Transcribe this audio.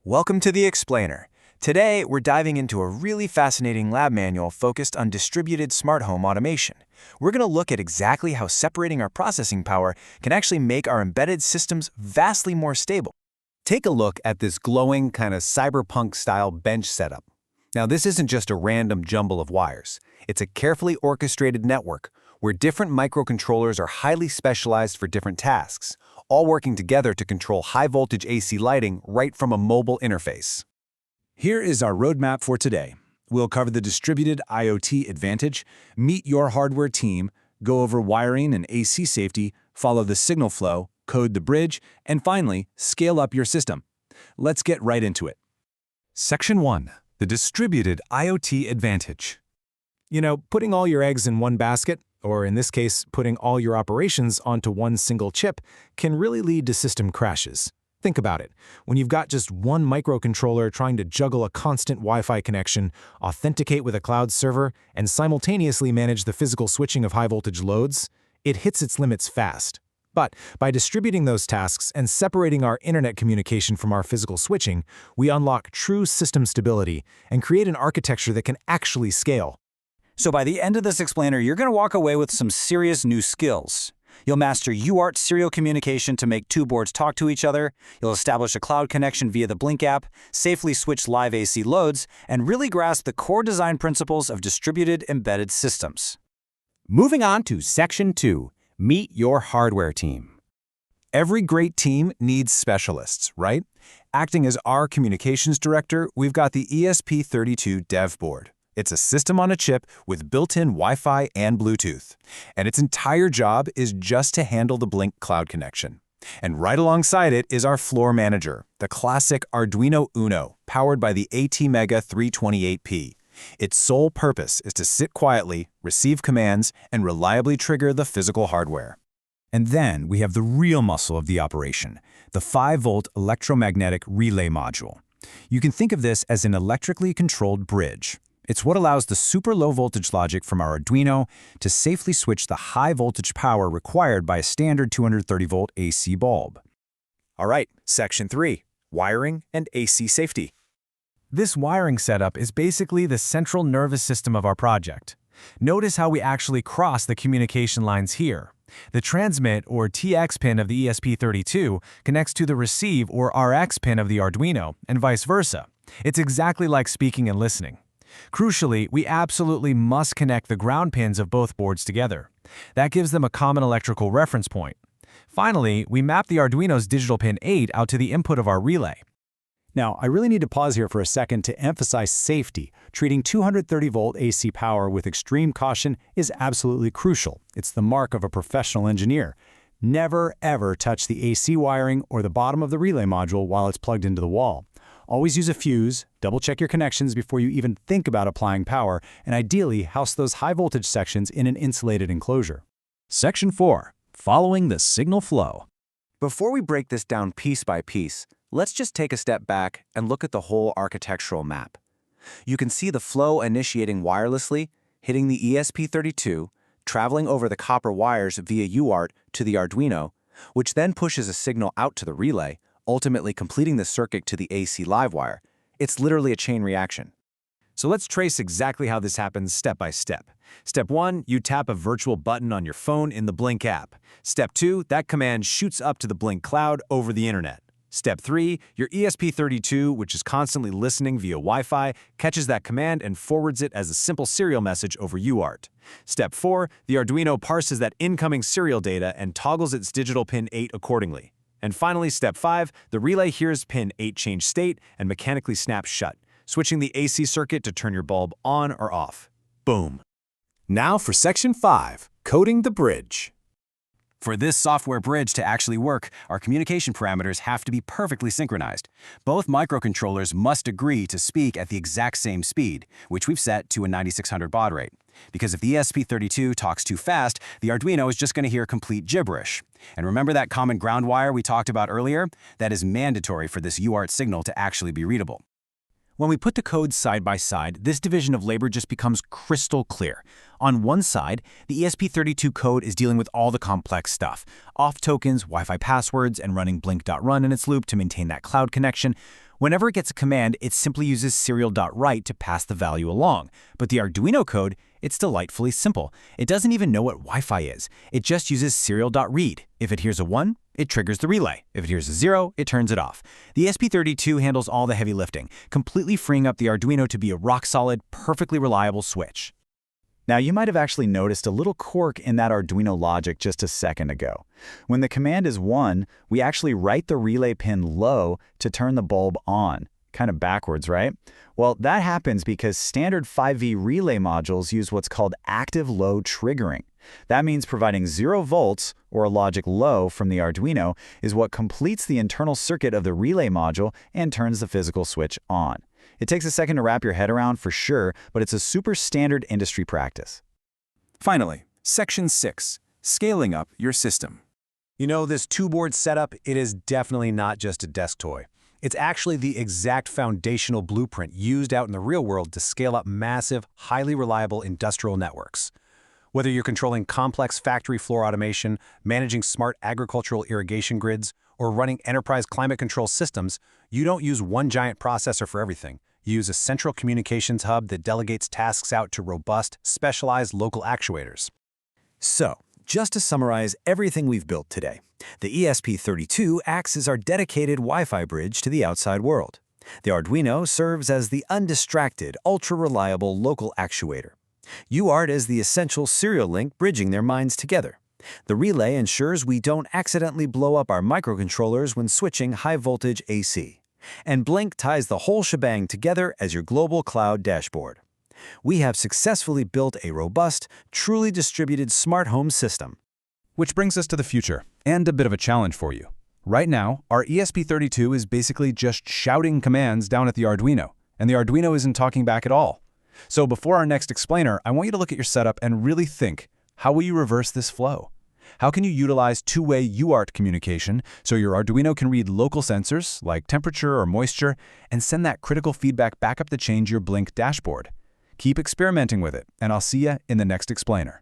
Welcome to The Explainer. Today, we're diving into a really fascinating lab manual focused on distributed smart home automation. We're going to look at exactly how separating our processing power can actually make our embedded systems vastly more stable. Take a look at this glowing kind of cyberpunk-style bench setup. Now, this isn't just a random jumble of wires. It's a carefully orchestrated network where different microcontrollers are highly specialized for different tasks, all working together to control high-voltage AC lighting right from a mobile interface. Here is our roadmap for today. We'll cover the distributed IoT advantage, meet your hardware team, go over wiring and AC safety, follow the signal flow, code the bridge, and finally, scale up your system. Let's get right into it. Section 1. The distributed IoT advantage. Putting all your eggs in one basket, or in this case, putting all your operations onto one single chip, can really lead to system crashes. Think about it. When you've got just one microcontroller trying to juggle a constant Wi-Fi connection, authenticate with a cloud server, and simultaneously manage the physical switching of high-voltage loads, it hits its limits fast. But by distributing those tasks and separating our internet communication from our physical switching, we unlock true system stability and create an architecture that can actually scale. So by the end of this explainer, you're going to walk away with some serious new skills. You'll master UART serial communication to make two boards talk to each other, you'll establish a cloud connection via the Blink app, safely switch live AC loads, and really grasp the core design principles of distributed embedded systems. Moving on to Section 2, Meet Your Hardware Team. Every great team needs specialists, right? Acting as our communications director, we've got the ESP32 dev board. It's a system on a chip with built-in Wi-Fi and Bluetooth. And its entire job is just to handle the Blink cloud connection. And right alongside it is our floor manager, the classic Arduino Uno, powered by the ATmega 328P. Its sole purpose is to sit quietly, receive commands, and reliably trigger the physical hardware. And then we have the real muscle of the operation, the 5-volt electromagnetic relay module. You can think of this as an electrically controlled bridge. It's what allows the super low voltage logic from our Arduino to safely switch the high voltage power required by a standard 230-volt AC bulb. All right, Section 3, Wiring and AC Safety. This wiring setup is basically the central nervous system of our project. Notice how we actually cross the communication lines here. The transmit or TX pin of the ESP32 connects to the receive or RX pin of the Arduino, and vice versa. It's exactly like speaking and listening. Crucially, we absolutely must connect the ground pins of both boards together. That gives them a common electrical reference point. Finally, we map the Arduino's digital pin 8 out to the input of our relay. Now, I really need to pause here for a second to emphasize safety. Treating 230-volt AC power with extreme caution is absolutely crucial. It's the mark of a professional engineer. Never, ever touch the AC wiring or the bottom of the relay module while it's plugged into the wall. Always use a fuse, double-check your connections before you even think about applying power, and ideally house those high-voltage sections in an insulated enclosure. Section 4, Following the Signal Flow. Before we break this down piece by piece, let's just take a step back and look at the whole architectural map. You can see the flow initiating wirelessly, hitting the ESP32, traveling over the copper wires via UART to the Arduino, which then pushes a signal out to the relay, ultimately completing the circuit to the AC live wire. It's literally a chain reaction. So let's trace exactly how this happens step by step. Step 1, you tap a virtual button on your phone in the Blink app. Step 2, that command shoots up to the Blink cloud over the internet. Step 3, your ESP32, which is constantly listening via Wi-Fi, catches that command and forwards it as a simple serial message over UART. Step 4, the Arduino parses that incoming serial data and toggles its digital pin 8 accordingly. And finally, Step 5, the relay hears pin 8 change state and mechanically snaps shut, switching the AC circuit to turn your bulb on or off. Boom. Now for Section 5, Coding the Bridge. For this software bridge to actually work, our communication parameters have to be perfectly synchronized. Both microcontrollers must agree to speak at the exact same speed, which we've set to a 9600 baud rate. Because if the ESP32 talks too fast, the Arduino is just going to hear complete gibberish. And remember that common ground wire we talked about earlier? That is mandatory for this UART signal to actually be readable. When we put the codes side by side, this division of labor just becomes crystal clear. On one side, the ESP32 code is dealing with all the complex stuff, auth tokens, Wi-Fi passwords, and running blink.run in its loop to maintain that cloud connection, Whenever it gets a command, it simply uses serial.write to pass the value along. But the Arduino code, it's delightfully simple. It doesn't even know what Wi-Fi is. It just uses serial.read. If it hears a 1, it triggers the relay. If it hears a 0, it turns it off. The ESP32 handles all the heavy lifting, completely freeing up the Arduino to be a rock-solid, perfectly reliable switch. Now, you might have actually noticed a little quirk in that Arduino logic just a second ago. When the command is 1, we actually write the relay pin low to turn the bulb on. Kind of backwards, right? Well, that happens because standard 5V relay modules use what's called active low triggering. That means providing 0 volts, or a logic low, from the Arduino is what completes the internal circuit of the relay module and turns the physical switch on. It takes a second to wrap your head around for sure, but it's a super standard industry practice. Finally, Section 6, Scaling Up Your System. You know, this two-board setup, it is definitely not just a desk toy. It's actually the exact foundational blueprint used out in the real world to scale up massive, highly reliable industrial networks. Whether you're controlling complex factory floor automation, managing smart agricultural irrigation grids, or running enterprise climate control systems, you don't use one giant processor for everything. You use a central communications hub that delegates tasks out to robust, specialized local actuators. So, just to summarize everything we've built today, the ESP32 acts as our dedicated Wi-Fi bridge to the outside world. The Arduino serves as the undistracted, ultra-reliable local actuator. UART is the essential serial link bridging their minds together. The relay ensures we don't accidentally blow up our microcontrollers when switching high-voltage AC. And Blink ties the whole shebang together as your global cloud dashboard. We have successfully built a robust, truly distributed smart home system. Which brings us to the future, and a bit of a challenge for you. Right now, our ESP32 is basically just shouting commands down at the Arduino, and the Arduino isn't talking back at all. So before our next explainer, I want you to look at your setup and really think, how will you reverse this flow? How can you utilize two-way UART communication so your Arduino can read local sensors, like temperature or moisture, and send that critical feedback back up the chain to your Blink dashboard? Keep experimenting with it, and I'll see you in the next explainer.